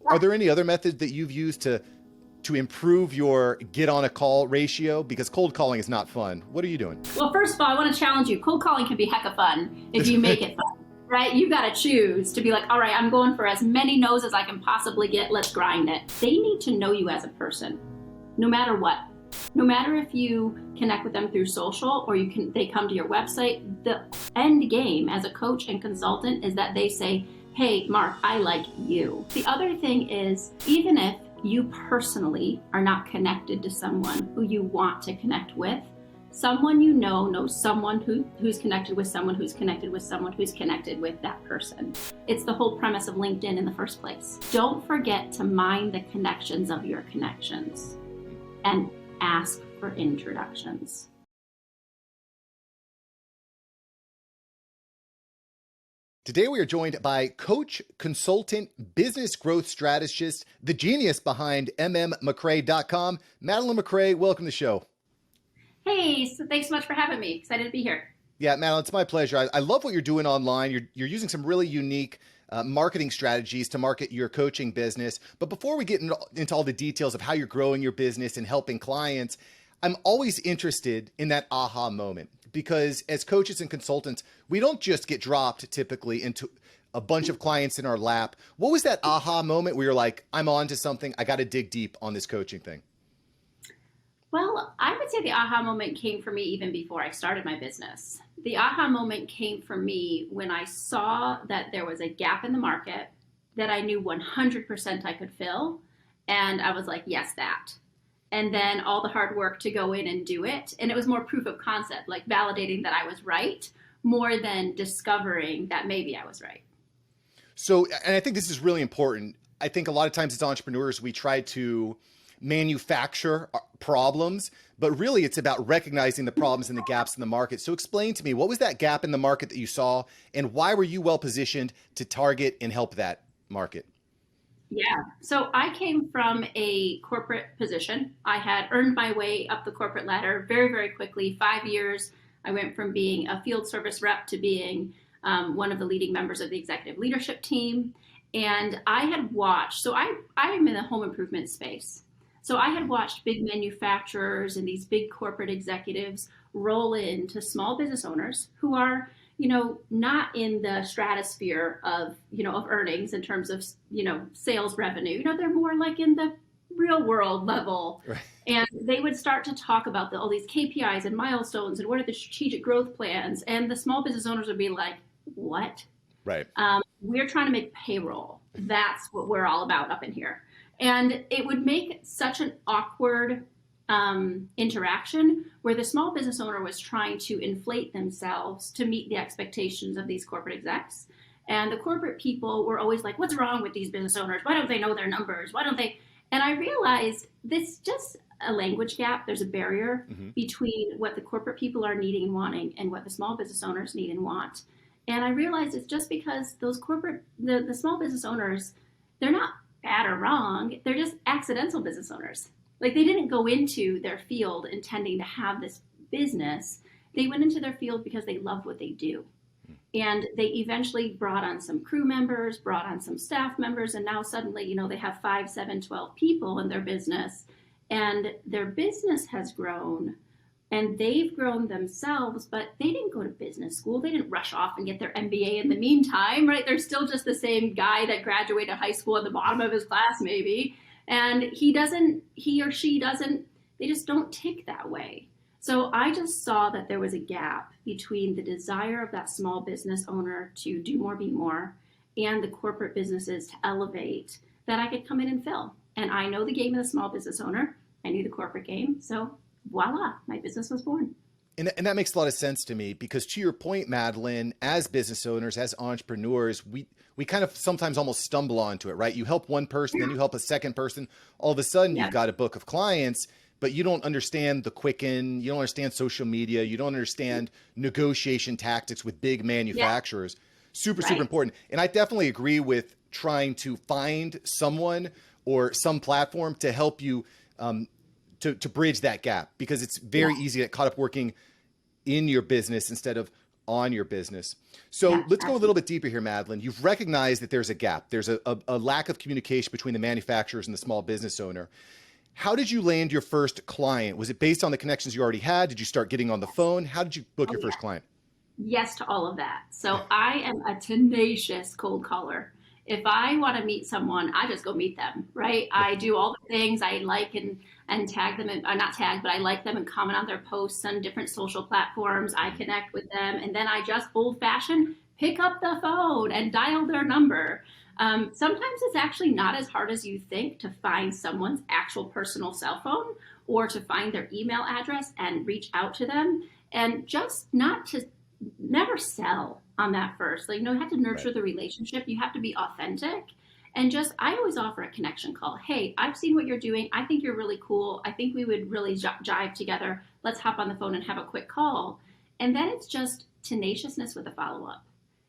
Are there any other methods that you've used to improve your get on a call ratio? Because cold calling is not fun. What are you doing? Well, first of all, I want to challenge you. Cold calling can be heck of fun if you make it fun, right? You got to choose to be like, all right, I'm going for as many no's as I can possibly get. Let's grind it. They need to know you as a person, no matter what. No matter if you connect with them through social or they come to your website, the end game as a coach and consultant is that they say, hey, Mark, I like you. The other thing is, even if you personally are not connected to someone who you want to connect with, someone you know knows someone who's connected with someone who's connected with someone who's connected with that person. It's the whole premise of LinkedIn in the first place. Don't forget to mind the connections of your connections and ask for introductions. Today, we are joined by coach, consultant, business growth strategist, the genius behind MMMacRae.com, Madeleine MacRae. Welcome to the show. Hey, so thanks so much for having me. Excited to be here. Yeah, Madeleine, it's my pleasure. I love what you're doing online. You're using some really unique marketing strategies to market your coaching business. But before we get into all the details of how you're growing your business and helping clients, I'm always interested in that aha moment. Because as coaches and consultants, we don't just get dropped typically into a bunch of clients in our lap. What was that aha moment where you're like, I'm on to something, I got to dig deep on this coaching thing? Well, I would say the aha moment came for me even before I started my business. The aha moment came for me when I saw that there was a gap in the market that I knew 100% I could fill. And I was like, yes, that. And then all the hard work to go in and do it. And it was more proof of concept, like validating that I was right, more than discovering that maybe I was right. So, and I think this is really important. I think a lot of times as entrepreneurs, we try to manufacture problems, but really it's about recognizing the problems and the gaps in the market. So explain to me, what was that gap in the market that you saw, and why were you well positioned to target and help that market? Yeah. So I came from a corporate position. I had earned my way up the corporate ladder very, very quickly. 5 years, I went from being a field service rep to being one of the leading members of the executive leadership team. And I had watched, so I'm in the home improvement space. So I had watched big manufacturers and these big corporate executives roll into small business owners who are, not in the stratosphere of earnings in terms of, sales revenue. They're more like in the real world level. Right. And they would start to talk about all these KPIs and milestones and what are the strategic growth plans. And the small business owners would be like, what? Right. We're trying to make payroll. That's what we're all about up in here. And it would make such an awkward interaction where the small business owner was trying to inflate themselves to meet the expectations of these corporate execs. And the corporate people were always like, what's wrong with these business owners? Why don't they know their numbers? Why don't they? And I realized this just a language gap. There's a barrier between what the corporate people are needing and wanting and what the small business owners need and want. And I realized it's just because those the small business owners, they're not bad or wrong. They're just accidental business owners. Like they didn't go into their field intending to have this business. They went into their field because they loved what they do. And they eventually brought on some crew members, brought on some staff members, and now suddenly, they have 5, 7, 12 people in their business. And their business has grown and they've grown themselves, but they didn't go to business school. They didn't rush off and get their MBA in the meantime, right? They're still just the same guy that graduated high school at the bottom of his class, maybe. And he or she doesn't, they just don't tick that way. So I just saw that there was a gap between the desire of that small business owner to do more, be more, and the corporate businesses to elevate that I could come in and fill. And I know the game of the small business owner. I knew the corporate game. So voila, my business was born. And that makes a lot of sense to me because to your point, Madeleine, as business owners, as entrepreneurs, we kind of sometimes almost stumble onto it, right? You help one person, then you help a second person. All of a sudden, you've got a book of clients, but you don't understand the Quicken, you don't understand social media, you don't understand negotiation tactics with big manufacturers. Super important. And I definitely agree with trying to find someone or some platform to help you to bridge that gap, because it's very easy to get caught up working in your business instead of on your business. So Yeah, let's go a little bit deeper here, Madeleine. You've recognized that there's a gap. There's a lack of communication between the manufacturers and the small business owner. How did you land your first client? Was it based on the connections you already had? Did you start getting on the phone? How did you book your first client? Yes to all of that. So I am a tenacious cold caller. If I want to meet someone, I just go meet them, right? I do all the things I like and tag them, and not tag, but I like them and comment on their posts on different social platforms. I connect with them, and then I just old fashioned pick up the phone and dial their number. Sometimes it's actually not as hard as you think to find someone's actual personal cell phone or to find their email address and reach out to them, and just not to never sell on that first. Like, you have to nurture the relationship. You have to be authentic. And just, I always offer a connection call. Hey, I've seen what you're doing. I think you're really cool. I think we would really jive together. Let's hop on the phone and have a quick call. And then it's just tenaciousness with a follow-up.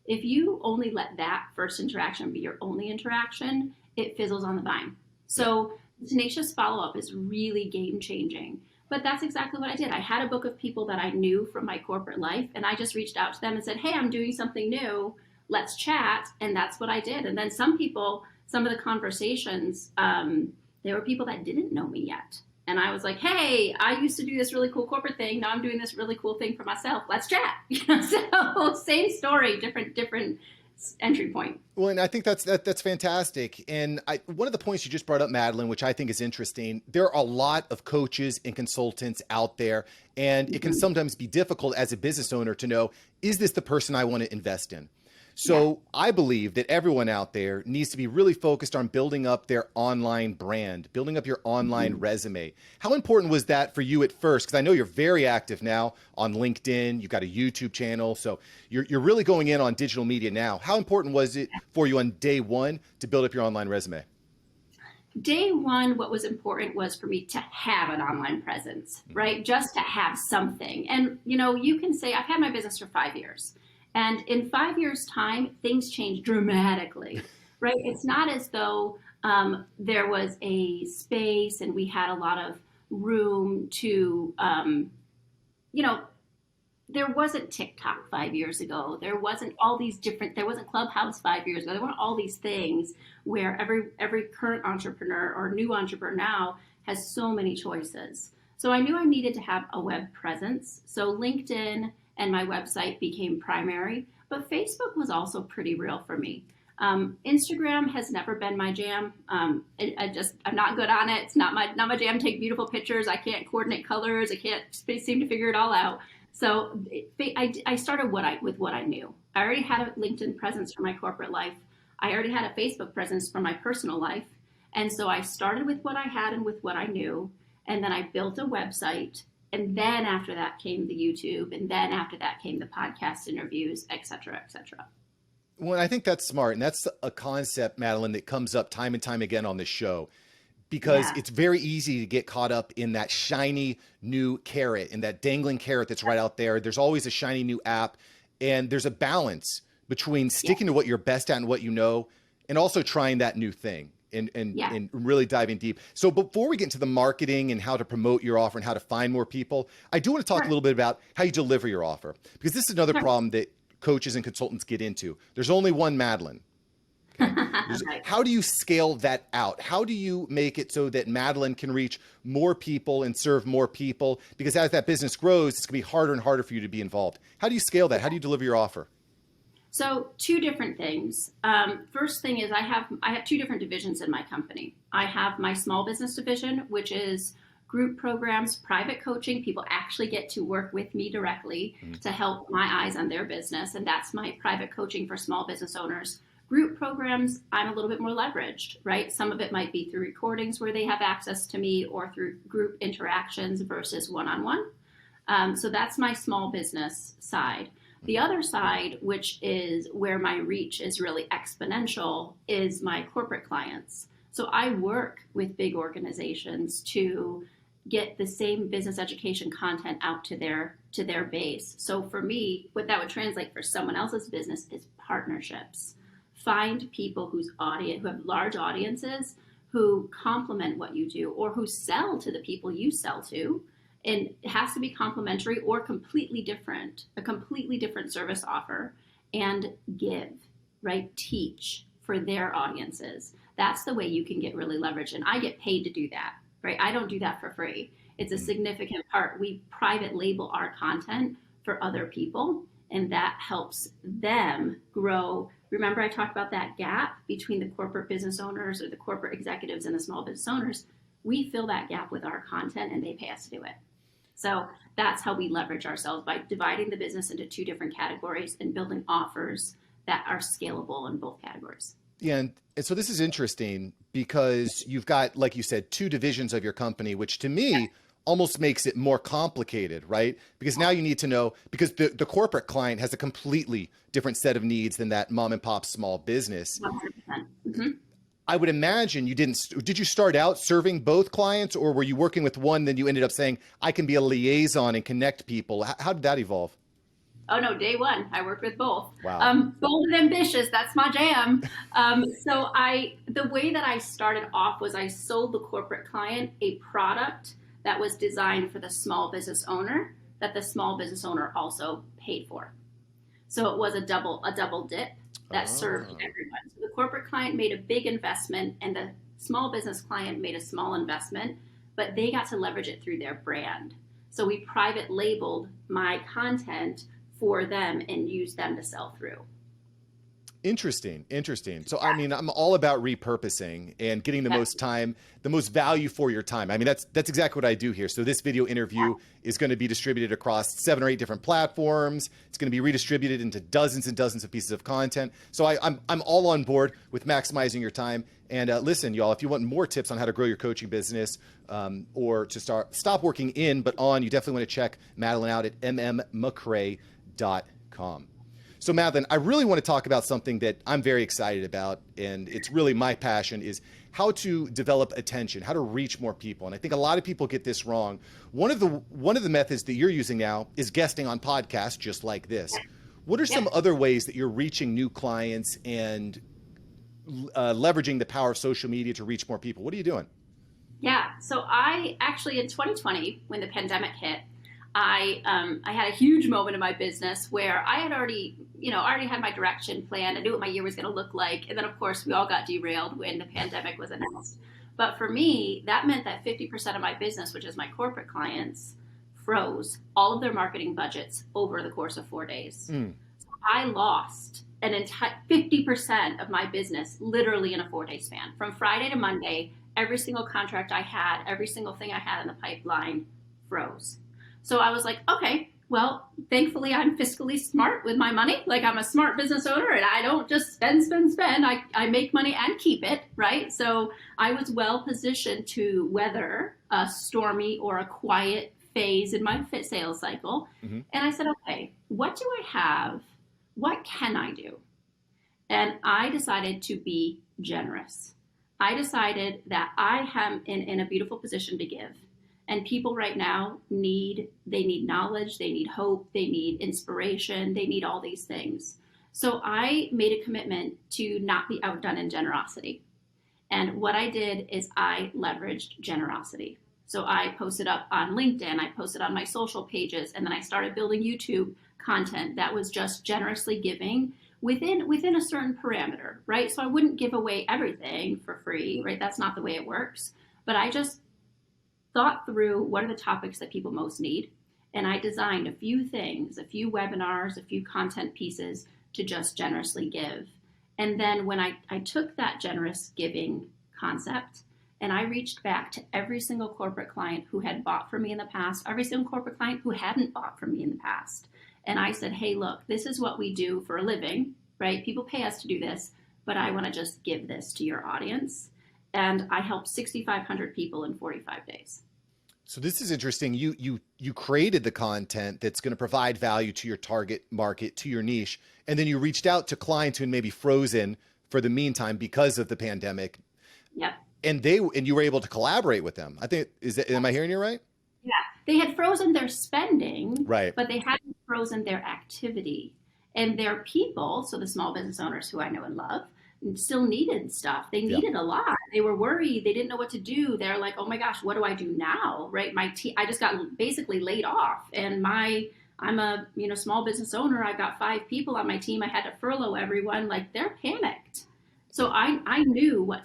If you only let that first interaction be your only interaction, it fizzles on the vine. So tenacious follow-up is really game-changing. But that's exactly what I did. I had a book of people that I knew from my corporate life, and I just reached out to them and said, hey, I'm doing something new. Let's chat. And that's what I did. And then some people, some of the conversations, there were people that didn't know me yet. And I was like, hey, I used to do this really cool corporate thing. Now I'm doing this really cool thing for myself. Let's chat. So same story, different entry point. Well, and I think that's fantastic. And one of the points you just brought up, Madeleine, which I think is interesting, there are a lot of coaches and consultants out there, and it can sometimes be difficult as a business owner to know, is this the person I want to invest in? So I believe that everyone out there needs to be really focused on building up their online brand, building up your online resume. How important was that for you at first? Because I know you're very active now on LinkedIn. You've got a YouTube channel. So you're really going in on digital media now. How important was it for you on day one to build up your online resume? Day one, what was important was for me to have an online presence, right? Just to have something. And, you can say, I've had my business for 5 years. And in 5 years' time, things change dramatically, right? It's not as though there was a space and we had a lot of room to, there wasn't TikTok 5 years ago. There wasn't there wasn't Clubhouse 5 years ago. There weren't all these things where every current entrepreneur or new entrepreneur now has so many choices. So I knew I needed to have a web presence. So LinkedIn and my website became primary, but Facebook was also pretty real for me. Instagram has never been my jam. I'm not good on it. It's not my jam. Take beautiful pictures. I can't coordinate colors. I can't seem to figure it all out. So I started with what I knew. I already had a LinkedIn presence for my corporate life. I already had a Facebook presence for my personal life. And so I started with what I had and with what I knew. And then I built a website. And then after that came the YouTube. And then after that came the podcast interviews, et cetera, et cetera. Well, I think that's smart. And that's a concept, Madeleine, that comes up time and time again on this show, because it's very easy to get caught up in that shiny new carrot and that dangling carrot that's right out there. There's always a shiny new app, and there's a balance between sticking to what you're best at and what you know, and also trying that new thing and really diving deep. So before we get into the marketing and how to promote your offer and how to find more people, I do want to talk a little bit about how you deliver your offer, because this is another problem that coaches and consultants get into. There's only one Madeleine. Okay. How do you scale that out? How do you make it so that Madeleine can reach more people and serve more people? Because as that business grows, it's going to be harder and harder for you to be involved. How do you scale that? How do you deliver your offer? So two different things. First thing is I have two different divisions in my company. I have my small business division, which is group programs, private coaching. People actually get to work with me directly to help my eyes on their business. And that's my private coaching for small business owners. Group programs, I'm a little bit more leveraged, right? Some of it might be through recordings where they have access to me, or through group interactions versus one-on-one. So that's my small business side. The other side, which is where my reach is really exponential, is my corporate clients. So I work with big organizations to get the same business education content out to their base. So for me, what that would translate for someone else's business is partnerships. Find people who have large audiences, who complement what you do, or who sell to the people you sell to, And it has to be complementary or completely different, a completely different service offer, and give, right? Teach for their audiences. That's the way you can get really leverage. And I get paid to do that, right? I don't do that for free. It's a significant part. We private label our content for other people, and that helps them grow. Remember, I talked about that gap between the corporate business owners or the corporate executives and the small business owners. We fill that gap with our content, and they pay us to do it. So that's how we leverage ourselves, by dividing the business into two different categories and building offers that are scalable in both categories. Yeah. And so this is interesting because you've got, like you said, two divisions of your company, which to me almost makes it more complicated, right? Because now you need to know, because the corporate client has a completely different set of needs than that mom and pop small business. 100%. Mm-hmm. I would imagine did you start out serving both clients, or were you working with one, then you ended up saying, I can be a liaison and connect people? How did that evolve? Oh no, day one, I worked with both. Wow. Bold and ambitious, that's my jam. So the way that I started off was I sold the corporate client a product that was designed for the small business owner, that the small business owner also paid for. So it was a double dip that served everyone. So the corporate client made a big investment and the small business client made a small investment, but they got to leverage it through their brand. So we private labeled my content for them and use them to sell through. Interesting. So, I mean, I'm all about repurposing and getting the most time, the most value for your time. I mean, that's exactly what I do here. So this video interview is going to be distributed across 7 or 8 different platforms. It's going to be redistributed into dozens and dozens of pieces of content. So I'm all on board with maximizing your time. And listen, y'all, if you want more tips on how to grow your coaching business or to stop working in, but on, you definitely want to check Madeleine out at MMMacRae.com. So Madeleine, I really want to talk about something that I'm very excited about, and it's really my passion, is how to develop attention, how to reach more people. And I think a lot of people get this wrong. One of the methods that you're using now is guesting on podcasts just like this. What are some other ways that you're reaching new clients and leveraging the power of social media to reach more people? What are you doing? Yeah, so I actually, in 2020, when the pandemic hit, I had a huge moment in my business where I had already had my direction planned. I knew what my year was going to look like. And then, of course, we all got derailed when the pandemic was announced. But for me, that meant that 50% of my business, which is my corporate clients, froze all of their marketing budgets over the course of 4 days. So I lost an entire 50% of my business literally in a 4-day span. From Friday to Monday, every single contract I had, every single thing I had in the pipeline froze. So I was like, okay, well, thankfully I'm fiscally smart with my money. Like, I'm a smart business owner and I don't just spend. I make money and keep it, right? So I was well positioned to weather a stormy or a quiet phase in my fit sales cycle. And I said, okay, what do I have? What can I do? And I decided to be generous. I decided that I am in a beautiful position to give. And people right now need knowledge, they need hope, they need inspiration, they need all these things. So I made a commitment to not be outdone in generosity. And what I did is I leveraged generosity. So I posted up on LinkedIn, I posted on my social pages, and then I started building YouTube content that was just generously giving within a certain parameter, right? So I wouldn't give away everything for free, right? That's not the way it works. But I just thought through what are the topics that people most need. And I designed a few things, a few webinars, a few content pieces to just generously give. And then when I took that generous giving concept and I reached back to every single corporate client who had bought from me in the past, every single corporate client who hadn't bought from me in the past. And I said, hey, look, this is what we do for a living, right? People pay us to do this, but I want to just give this to your audience. And I helped 6,500 people in 45 days. So this is interesting. You created the content that's going to provide value to your target market, to your niche, and then you reached out to clients who had maybe frozen for the meantime because of the pandemic. Yep. And you were able to collaborate with them. I think am I hearing you right? Yeah, they had frozen their spending, right, but they hadn't frozen their activity. And their people, so the small business owners who I know and love, still needed stuff. They needed a lot. They were worried. They didn't know what to do. They're like, oh my gosh, what do I do now? Right? My team, I just got basically laid off, and I'm a small business owner. I got 5 people on my team. I had to furlough everyone. Like, they're panicked. So I knew what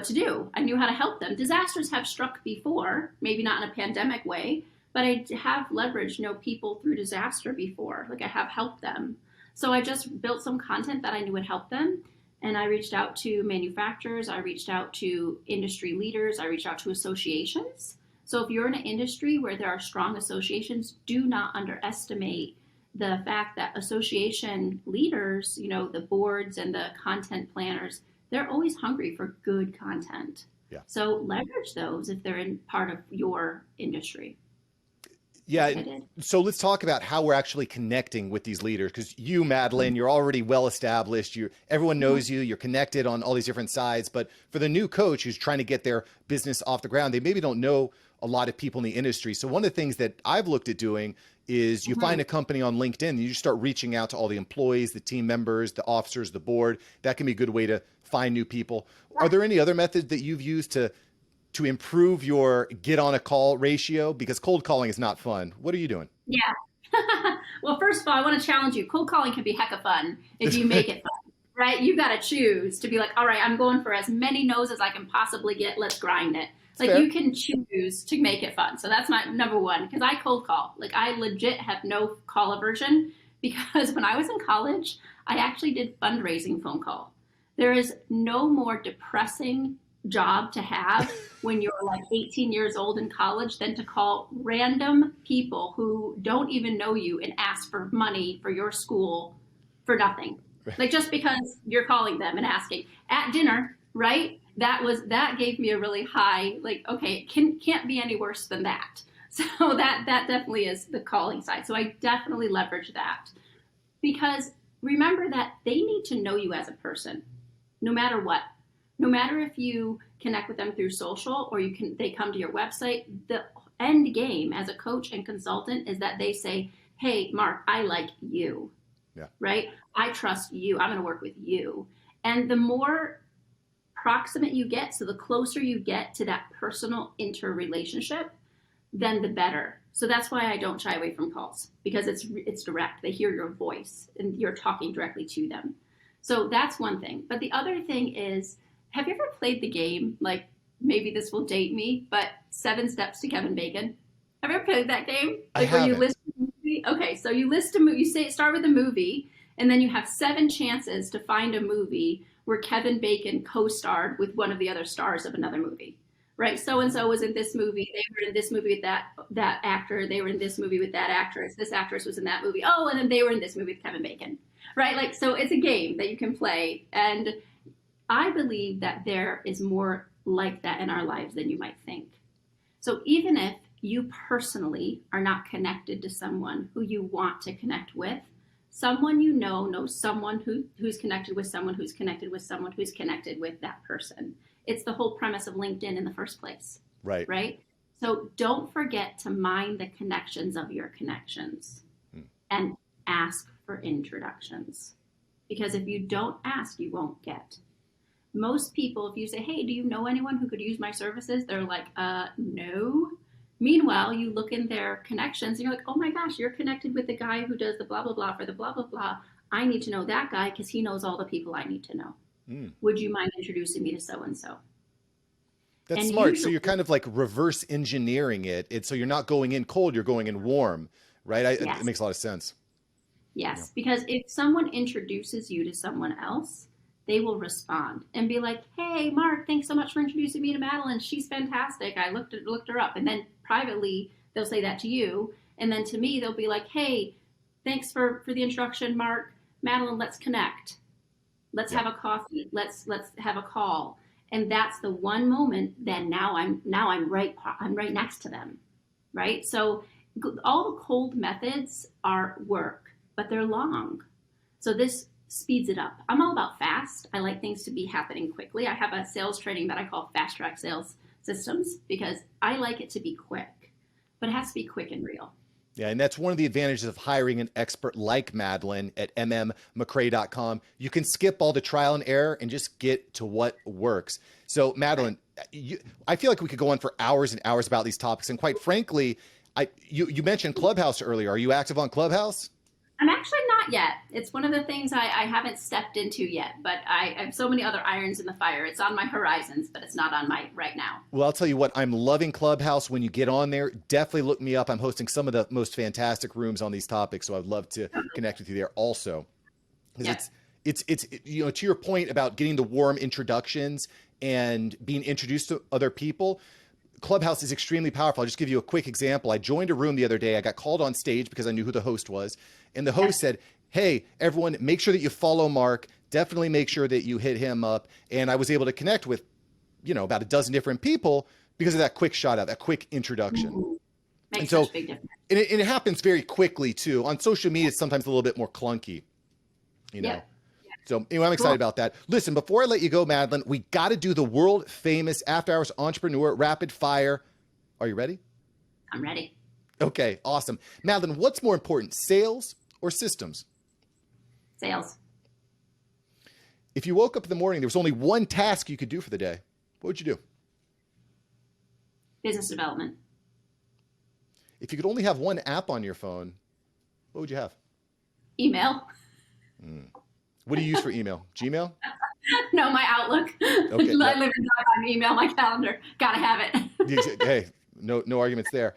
to do. I knew how to help them. Disasters have struck before, maybe not in a pandemic way, but I have leveraged people through disaster before. Like, I have helped them. So I just built some content that I knew would help them. And I reached out to manufacturers. I reached out to industry leaders. I reached out to associations. So if you're in an industry where there are strong associations, do not underestimate the fact that association leaders, the boards and the content planners, they're always hungry for good content. Yeah. So leverage those if they're in part of your industry. Yeah. So let's talk about how we're actually connecting with these leaders. Because you, Madeleine, you're already well established. Everyone knows you. You're connected on all these different sides. But for the new coach who's trying to get their business off the ground, they maybe don't know a lot of people in the industry. So one of the things that I've looked at doing is you find a company on LinkedIn and you start reaching out to all the employees, the team members, the officers, the board. That can be a good way to find new people. Are there any other methods that you've used to improve your get on a call ratio? Because cold calling is not fun. What are you doing? Yeah. Well, first of all, I want to challenge you. Cold calling can be heck of fun if you make it fun, right? You got to choose to be like, all right, I'm going for as many no's as I can possibly get. Let's grind it. Like, fair. You can choose to make it fun. So that's my number one, because I cold call. Like, I legit have no call aversion, because when I was in college, I actually did fundraising phone call. There is no more depressing job to have when you're like 18 years old in college than to call random people who don't even know you and ask for money for your school for nothing. Like, just because you're calling them and asking at dinner, right? That gave me a really high, like, okay, it can't be any worse than that. So that definitely is the calling side. So I definitely leverage that, because remember that they need to know you as a person, no matter what. No matter if you connect with them through social or they come to your website, the end game as a coach and consultant is that they say, hey, Mark, I like you, right? I trust you. I'm going to work with you. And the more proximate you get, so the closer you get to that personal interrelationship, then the better. So that's why I don't shy away from calls, because it's direct. They hear your voice and you're talking directly to them. So that's one thing. But the other thing is, have you ever played the game, like, maybe this will date me, but 7 Steps to Kevin Bacon? Have you ever played that game? Like, where you list a movie? Okay, so you list a movie, start with a movie, and then you have 7 chances to find a movie where Kevin Bacon co-starred with one of the other stars of another movie, right? So-and-so was in this movie. They were in this movie with that actor. They were in this movie with that actress. This actress was in that movie. Oh, and then they were in this movie with Kevin Bacon, right? Like, so it's a game that you can play. And I believe that there is more like that in our lives than you might think. So even if you personally are not connected to someone who you want to connect with, someone knows someone who's connected with someone who's connected with someone who's connected with that person. It's the whole premise of LinkedIn in the first place. Right? So don't forget to mind the connections of your connections and ask for introductions. Because if you don't ask, you won't get. Most people, if you say, hey, do you know anyone who could use my services? They're like, no. Meanwhile, you look in their connections and you're like, oh my gosh, you're connected with the guy who does the blah, blah, blah for the blah, blah, blah. I need to know that guy because he knows all the people I need to know. Would you mind introducing me to so-and-so? That's smart. So you're kind of like reverse engineering it. So you're not going in cold, you're going in warm, right? It makes a lot of sense. Yes, because if someone introduces you to someone else, they will respond and be like, hey, Mark, thanks so much for introducing me to Madeleine. She's fantastic. I looked her up. And then privately, they'll say that to you. And then to me, they'll be like, hey, thanks for the introduction, Mark. Madeleine, let's connect. Let's have a coffee. Let's have a call. And that's the one moment that now I'm right next to them, right? So all the cold methods are work, but they're long. So this speeds it up. I'm all about fast. I like things to be happening quickly. I have a sales training that I call Fast Track Sales Systems because I like it to be quick, but it has to be quick and real. Yeah, and that's one of the advantages of hiring an expert like Madeleine at MMMacRae.com. You can skip all the trial and error and just get to what works. So, Madeleine, I feel like we could go on for hours and hours about these topics. And quite frankly, you mentioned Clubhouse earlier. Are you active on Clubhouse? I'm actually not yet. It's one of the things I haven't stepped into yet, but I have so many other irons in the fire. It's on my horizons, but it's not on my right now. Well, I'll tell you what, I'm loving Clubhouse. When you get on there, definitely look me up. I'm hosting some of the most fantastic rooms on these topics, so I'd love to connect with you there also. Because it's you know, to your point about getting the warm introductions and being introduced to other people, Clubhouse is extremely powerful. I'll just give you a quick example. I joined a room the other day. I got called on stage because I knew who the host was. And the host said, hey, everyone, make sure that you follow Mark. Definitely make sure that you hit him up. And I was able to connect with, you know, about a dozen different people because of that quick shout out, that quick introduction. Mm-hmm. Makes and so, such a big difference. And it happens very quickly too. On social media, it's sometimes a little bit more clunky, you know. So anyway, I'm excited about that. Listen, before I let you go, Madeleine, we got to do the world famous After Hours Entrepreneur Rapid Fire. Are you ready? I'm ready. Okay, awesome. Madeleine, what's more important, sales or systems? Sales. If you woke up in the morning, there was only one task you could do for the day, what would you do? Business development. If you could only have one app on your phone, what would you have? Email. What do you use for email? Gmail? No, my Outlook. Okay, I live and die on email, my calendar. Gotta have it. Hey, no arguments there.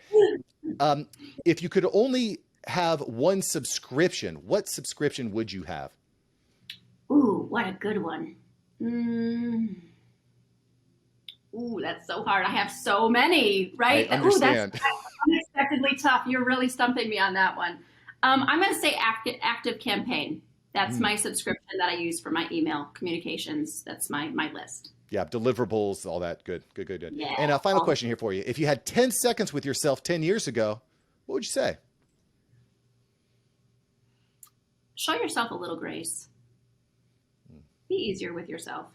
If you could only have one subscription, what subscription would you have? Ooh, what a good one. Ooh, that's so hard. I have so many, right? I understand. Ooh, that's unexpectedly tough. You're really stumping me on that one. I'm going to say Active Campaign. That's my subscription that I use for my email communications. That's my list. Yeah, deliverables, all that. Good. Yeah. And a final question here for you. If you had 10 seconds with yourself 10 years ago, what would you say? Show yourself a little grace. Be easier with yourself.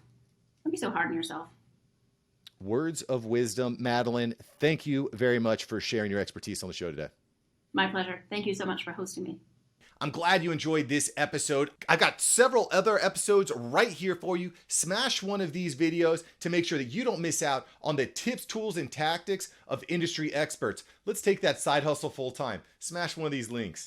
Don't be so hard on yourself. Words of wisdom. Madeleine, thank you very much for sharing your expertise on the show today. My pleasure. Thank you so much for hosting me. I'm glad you enjoyed this episode. I've got several other episodes right here for you. Smash one of these videos to make sure that you don't miss out on the tips, tools, and tactics of industry experts. Let's take that side hustle full time. Smash one of these links.